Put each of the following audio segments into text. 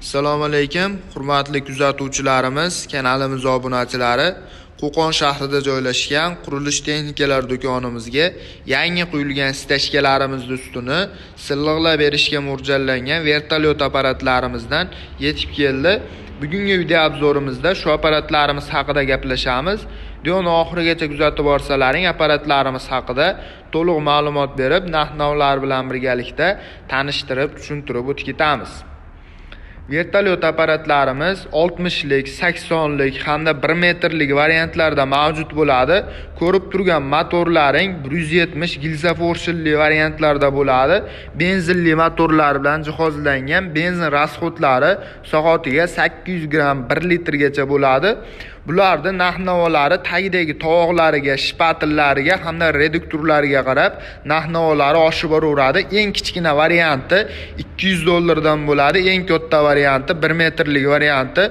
Assalomu alaykum, hurmatli kuzatuvchilarimiz, kanalimiz obunachilari. Qo'qon shahrida joylashgan qurilish texnikalar do'konimizga yangi quyilgan stashkalarimiz ustuni silliqlab berishga mo'ljallangan vertolyot apparatlarimizdan yetib keldi. Bugungi video obzorimizda shu apparatlarimiz haqida gaplashamiz. Videoni oxirigacha kuzatib borsalaring, apparatlarimiz haqida to'liq ma'lumot berib, narx-navlar bilan birgalikda tanishtirib, tushuntirib o'tib ketamiz. Vertolyot apparatlarimiz 60lik, 80lik hamda 1 metrlik variantlarda mavjud bo'ladi. Ko'rib turgan motorlaring 170 gilzaforshilli variantlarda bo'ladi. Benzinli motorlar bilan jihozlangan, benzin rasxodlari soatiga 800 gram 1 litrgacha bo'ladi. Bularda narx-navolari tagidagi tovoqlariga, shpatillariga hamda reduktorlariga qarab narx-navolari oshib boraveradi. Eng kichkina varianti $200 bo'ladi, eng katta varianti 1 metrlik varianti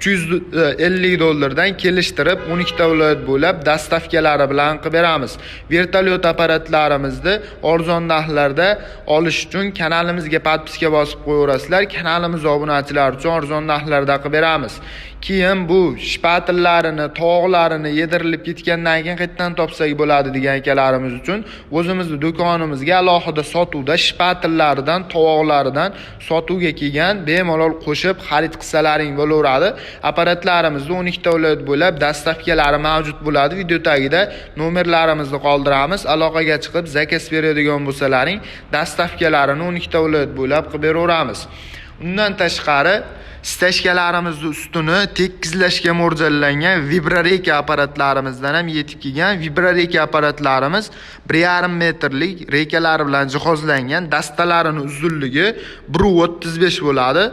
$350 kelishtirib 12 ta viloyat bo'ylab dastavkalari bilan qilib beramiz. Vertolyot apparatlarimizni arzon narxlarda olish uchun kanalimizga podpiska bosib qo'yaverasizlar. Kanalimiz obunachilari uchun arzon narxlarda qilib beramiz. Keyin bu shpatillarini, tovoqlarini yedirilib ketgandan keyin qayerdan topsak bo'ladi degan akalarimiz uchun o'zimizning do'konimizga alohida sotuvda shpatillaridan, tovoqlaridan sotuvga kelgan bemalol qo'shib xarid qilsalaring bo'laveradi. Apparatlarimizda 12 ta viloyat bo'ylab dastavkalari mavjud bo'ladi. Video tagida nomerlarimizni qoldiramiz. Aloqaga chiqib zakaz beradigan bo'lsalaring, dastavkalarini 12 ta viloyat bo'ylab qilib beraveramiz. Undan tashqari stashkalarimiz ustuni tekizlashga mo'ljallangan vibrareka apparatlarimizdan ham yetib kelgan. Vibrareka apparatlarimiz 1,5 metrlik rekalar bilan jihozlangan. Dastalarining uzunligi 1.35 bo'ladi.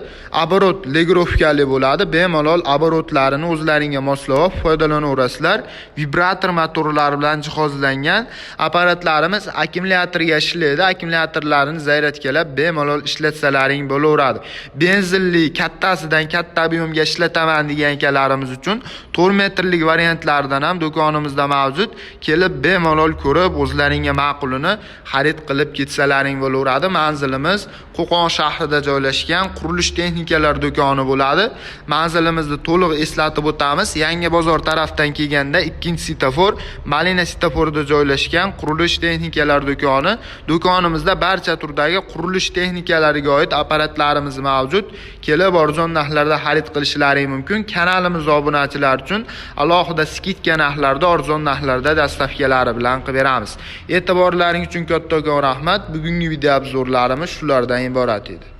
Оборот legrovkali bo'ladi. Bemalol оборотlarini o'zlaringga moslab foydalanaverasizlar. Vibrator motorlar bilan jihozlangan apparatlarimiz akkumulyatorga ishlaydi. Akkumulyatorlarini zaryadkalab bemalol ishlatsalaring bo'laveradi. Benzinli kattasidan katta ob'yomga ishlataman degan akalarimiz uchun 4 metrlik variantlardan ham do'konimizda mavjud. Kelib bemalol ko'rib, o'zlaringga ma'qulini xarid qilib ketsalaring bo'laveradi. Manzilimiz Qo'qon shahrida joylashgan qurilish texnikalar do'koni bo'ladi. Manzilimizni to'liq eslatib o'tamiz. Yangi bozor tarafdan kelganda 2-svetofor, Malina svetoforida joylashgan qurilish texnikalar do'koni. Do'konimizda barcha turdagi qurilish texnikalariga oid apparatlarimiz mavjud. Kelib arzon narxlarda xarid qilishlaring mumkin. Kanalimiz obunachilari uchun alohida skidka narxlarda, arzon narxlarda dastavkalari bilan qilib beramiz. E'tiborlaring uchun kattakon rahmat. Bugungi video obzorlarimiz shulardan iborat edi.